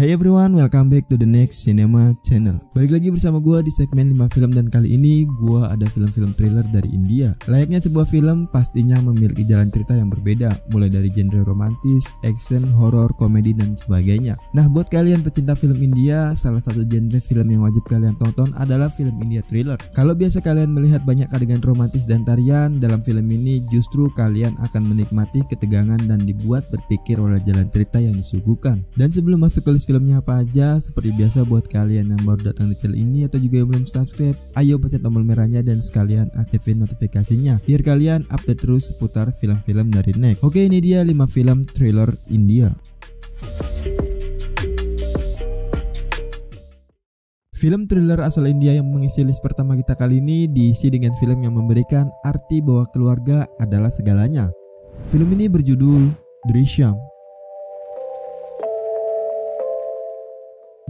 Hey everyone, welcome back to the next cinema channel. Balik lagi bersama gue di segmen 5 film, dan kali ini gue ada film-film thriller dari India. Layaknya sebuah film pastinya memiliki jalan cerita yang berbeda, mulai dari genre romantis, action, horror, komedi, dan sebagainya. Nah, buat kalian pecinta film India, salah satu genre film yang wajib kalian tonton adalah film India thriller. Kalau biasa kalian melihat banyak adegan romantis dan tarian, dalam film ini justru kalian akan menikmati ketegangan dan dibuat berpikir oleh jalan cerita yang disuguhkan. Dan sebelum masuk ke list filmnya apa aja, seperti biasa buat kalian yang baru datang di channel ini atau juga yang belum subscribe, ayo pencet tombol merahnya dan sekalian aktifin notifikasinya biar kalian update terus seputar film-film dari Next. Oke, ini dia 5 film thriller India. Film thriller asal India yang mengisi list pertama kita kali ini diisi dengan film yang memberikan arti bahwa keluarga adalah segalanya. Film ini berjudul Drishyam.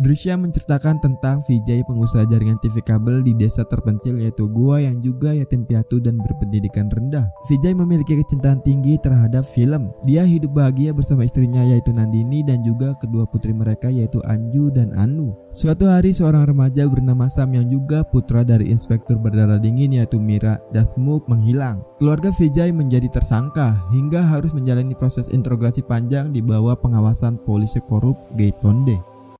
Drishyam menceritakan tentang Vijay, pengusaha jaringan TV kabel di desa terpencil yaitu Goa yang juga yatim piatu dan berpendidikan rendah. Vijay memiliki kecintaan tinggi terhadap film. Dia hidup bahagia bersama istrinya yaitu Nandini dan juga kedua putri mereka yaitu Anju dan Anu. Suatu hari seorang remaja bernama Sam yang juga putra dari inspektur berdarah dingin yaitu Mira Dasmukh menghilang. Keluarga Vijay menjadi tersangka hingga harus menjalani proses interogasi panjang di bawah pengawasan polisi korup Gaitonde.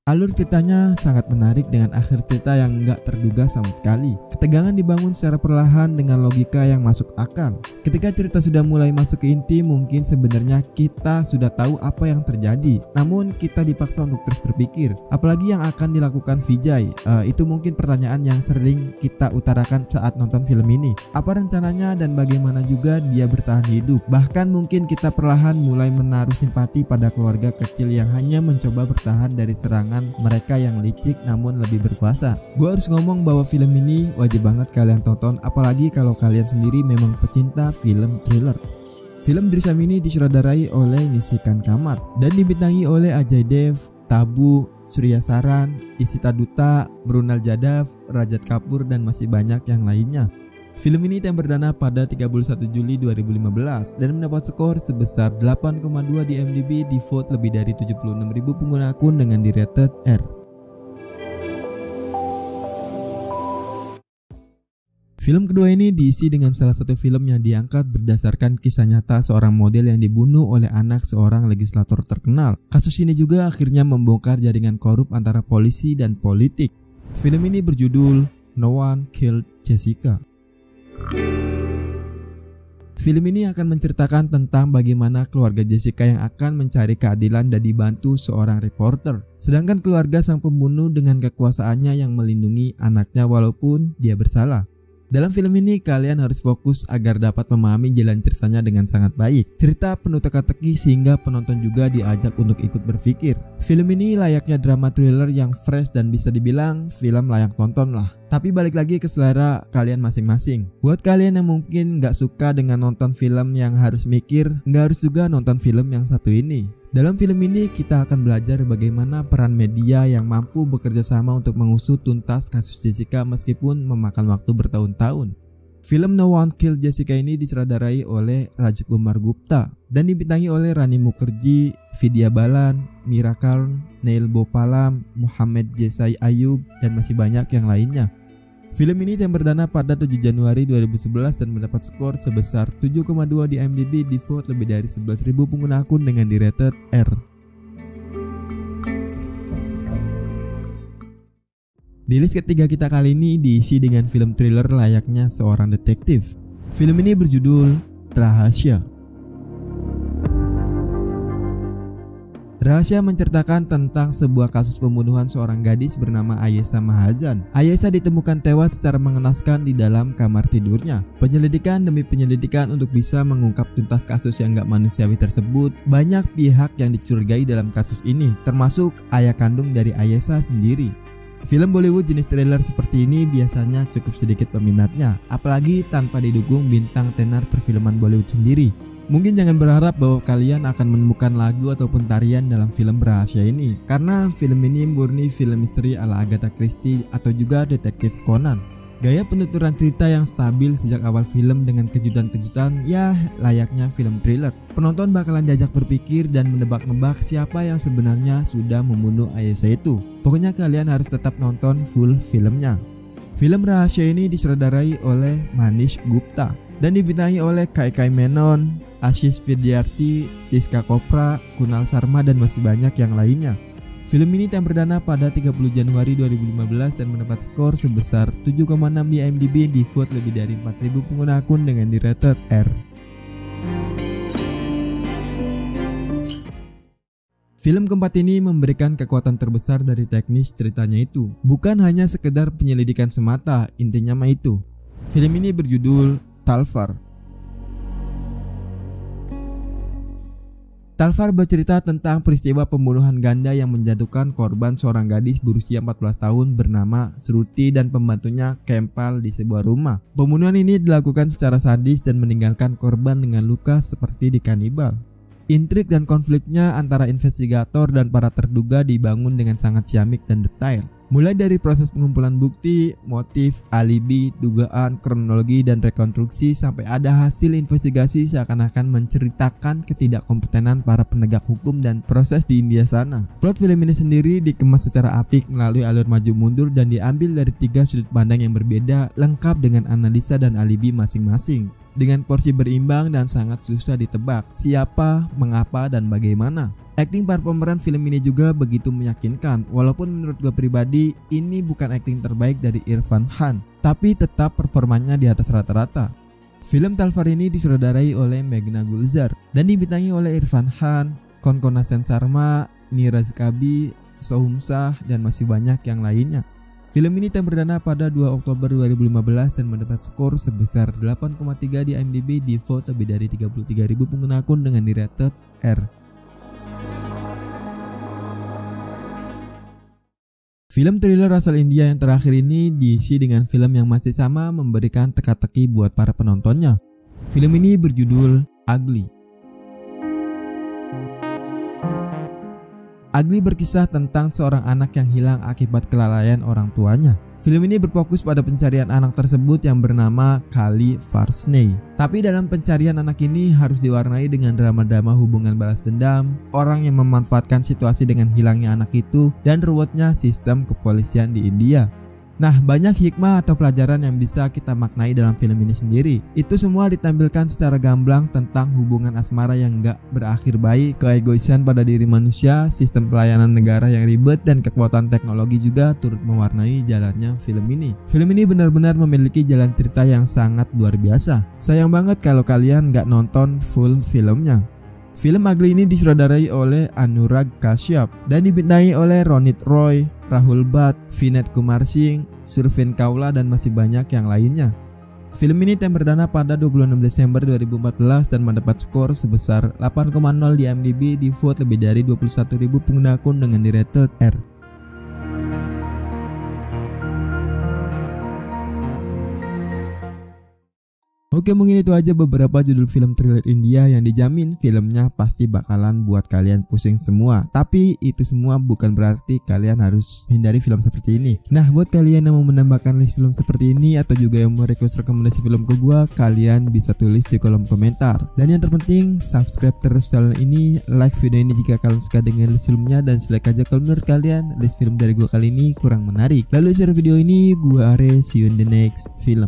Alur ceritanya sangat menarik dengan akhir cerita yang nggak terduga sama sekali. Ketegangan dibangun secara perlahan dengan logika yang masuk akal. Ketika cerita sudah mulai masuk ke inti, mungkin sebenarnya kita sudah tahu apa yang terjadi. Namun kita dipaksa untuk terus berpikir, apalagi yang akan dilakukan Vijay. Itu mungkin pertanyaan yang sering kita utarakan saat nonton film ini. Apa rencananya dan bagaimana juga dia bertahan hidup? Bahkan mungkin kita perlahan mulai menaruh simpati pada keluarga kecil yang hanya mencoba bertahan dari serangan mereka yang licik namun lebih berkuasa. Gue harus ngomong bahwa film ini wajib banget kalian tonton, apalagi kalau kalian sendiri memang pecinta film thriller. Film Drishyam ini disutradarai oleh Nishikanth Kamath dan dibintangi oleh Ajay Dev, Tabu, Surya Saran, Ishita Dutta, Mrunal Jadhav, Rajat Kapoor, dan masih banyak yang lainnya. Film ini yang perdana pada 31 Juli 2015 dan mendapat skor sebesar 8,2 di IMDb, di vote lebih dari 76.000 pengguna akun dengan di rated R. Film kedua ini diisi dengan salah satu film yang diangkat berdasarkan kisah nyata seorang model yang dibunuh oleh anak seorang legislator terkenal. Kasus ini juga akhirnya membongkar jaringan korup antara polisi dan politik. Film ini berjudul No One Killed Jessica. Film ini akan menceritakan tentang bagaimana keluarga Jessica yang akan mencari keadilan dan dibantu seorang reporter. Sedangkan keluarga sang pembunuh dengan kekuasaannya yang melindungi anaknya walaupun dia bersalah. Dalam film ini kalian harus fokus agar dapat memahami jalan ceritanya dengan sangat baik. Cerita penuh teka-teki sehingga penonton juga diajak untuk ikut berpikir. Film ini layaknya drama thriller yang fresh dan bisa dibilang film layak tonton lah. Tapi balik lagi ke selera kalian masing-masing. Buat kalian yang mungkin gak suka dengan nonton film yang harus mikir, gak harus juga nonton film yang satu ini. Dalam film ini kita akan belajar bagaimana peran media yang mampu bekerja sama untuk mengusut tuntas kasus Jessica meskipun memakan waktu bertahun-tahun. Film No One Killed Jessica ini disutradarai oleh Rajkumar Gupta dan dibintangi oleh Rani Mukherjee, Vidya Balan, Mira Karn, Neil Bopalam, Muhammad Jesai Ayub, dan masih banyak yang lainnya. Film ini yang perdana pada 7 Januari 2011 dan mendapat skor sebesar 7,2 di IMDb, di vote lebih dari 11.000 pengguna akun dengan di rated R. Di list ketiga kita kali ini diisi dengan film thriller layaknya seorang detektif. Film ini berjudul Rahasya. Rahasya menceritakan tentang sebuah kasus pembunuhan seorang gadis bernama Ayesha Mahazan. Ayesha ditemukan tewas secara mengenaskan di dalam kamar tidurnya. Penyelidikan demi penyelidikan untuk bisa mengungkap tuntas kasus yang gak manusiawi tersebut. Banyak pihak yang dicurigai dalam kasus ini, termasuk ayah kandung dari Ayesha sendiri. Film Bollywood jenis thriller seperti ini biasanya cukup sedikit peminatnya, apalagi tanpa didukung bintang tenar perfilman Bollywood sendiri. Mungkin jangan berharap bahwa kalian akan menemukan lagu ataupun tarian dalam film Rahasya ini, karena film ini murni film misteri ala Agatha Christie atau juga detektif Conan. Gaya penuturan cerita yang stabil sejak awal film dengan kejutan-kejutan ya layaknya film thriller. Penonton bakalan diajak berpikir dan menebak-nebak siapa yang sebenarnya sudah membunuh Ayesha itu. Pokoknya kalian harus tetap nonton full filmnya. Film rahasia ini disutradarai oleh Manish Gupta dan dibintangi oleh Kai Menon, Ashish Vidyarthi, Tiska Chopra, Kunal Sharma dan masih banyak yang lainnya. Film ini tayang perdana pada 30 Januari 2015 dan mendapat skor sebesar 7,6 di IMDb, di vote lebih dari 4.000 pengguna akun dengan di rated R. Film keempat ini memberikan kekuatan terbesar dari teknis ceritanya itu. Bukan hanya sekedar penyelidikan semata, intinya mah itu. Film ini berjudul Talfar. Talfar bercerita tentang peristiwa pembunuhan ganda yang menjatuhkan korban seorang gadis berusia 14 tahun bernama Shruti dan pembantunya Kempal di sebuah rumah. Pembunuhan ini dilakukan secara sadis dan meninggalkan korban dengan luka seperti di kanibal. Intrik dan konfliknya antara investigator dan para terduga dibangun dengan sangat ciamik dan detail. Mulai dari proses pengumpulan bukti, motif, alibi, dugaan, kronologi, dan rekonstruksi sampai ada hasil investigasi seakan-akan menceritakan ketidakkompetenan para penegak hukum dan proses di India sana. Plot film ini sendiri dikemas secara apik melalui alur maju mundur dan diambil dari 3 sudut pandang yang berbeda, lengkap dengan analisa dan alibi masing-masing. Dengan porsi berimbang dan sangat susah ditebak siapa, mengapa, dan bagaimana. Akting para pemeran film ini juga begitu meyakinkan, walaupun menurut gue pribadi ini bukan akting terbaik dari Irfan Khan, tapi tetap performanya di atas rata-rata. Film Talfar ini disutradarai oleh Meghna Gulzar dan dibintangi oleh Irfan Khan, Konkona Sen Sharma, Niraj Kabi, Sohum Shah, dan masih banyak yang lainnya. Film ini tayang perdana pada 2 Oktober 2015 dan mendapat skor sebesar 8,3 di IMDb, di vote lebih dari 33.000 pengguna akun dengan di rated R. Film thriller asal India yang terakhir ini diisi dengan film yang masih sama memberikan teka-teki buat para penontonnya. Film ini berjudul Ugly. Ugly berkisah tentang seorang anak yang hilang akibat kelalaian orang tuanya. Film ini berfokus pada pencarian anak tersebut yang bernama Kali Varshney. Tapi dalam pencarian anak ini harus diwarnai dengan drama-drama hubungan balas dendam, orang yang memanfaatkan situasi dengan hilangnya anak itu, dan ruwetnya sistem kepolisian di India. Nah, banyak hikmah atau pelajaran yang bisa kita maknai dalam film ini sendiri. Itu semua ditampilkan secara gamblang tentang hubungan asmara yang gak berakhir baik, keegoisan pada diri manusia, sistem pelayanan negara yang ribet, dan kekuatan teknologi juga turut mewarnai jalannya film ini. Film ini benar-benar memiliki jalan cerita yang sangat luar biasa. Sayang banget kalau kalian gak nonton full filmnya. Film Ugly ini disutradarai oleh Anurag Kashyap dan dibintangi oleh Ronit Roy, Rahul Bhatt, Vinod Kumar Singh, Survin Kaula, dan masih banyak yang lainnya. Film ini tayang perdana pada 26 Desember 2014 dan mendapat skor sebesar 8,0 di IMDb, di vote lebih dari 21.000 pengguna akun dengan di rated R. Oke, mungkin itu aja beberapa judul film thriller India yang dijamin filmnya pasti bakalan buat kalian pusing semua. Tapi itu semua bukan berarti kalian harus hindari film seperti ini. Nah, buat kalian yang mau menambahkan list film seperti ini atau juga yang mau request rekomendasi film ke gua, kalian bisa tulis di kolom komentar. Dan yang terpenting, subscribe terus channel ini, like video ini jika kalian suka dengan list filmnya, dan selek aja kalau menurut kalian list film dari gua kali ini kurang menarik. Lalu share video ini, gua Are, see you in the next film.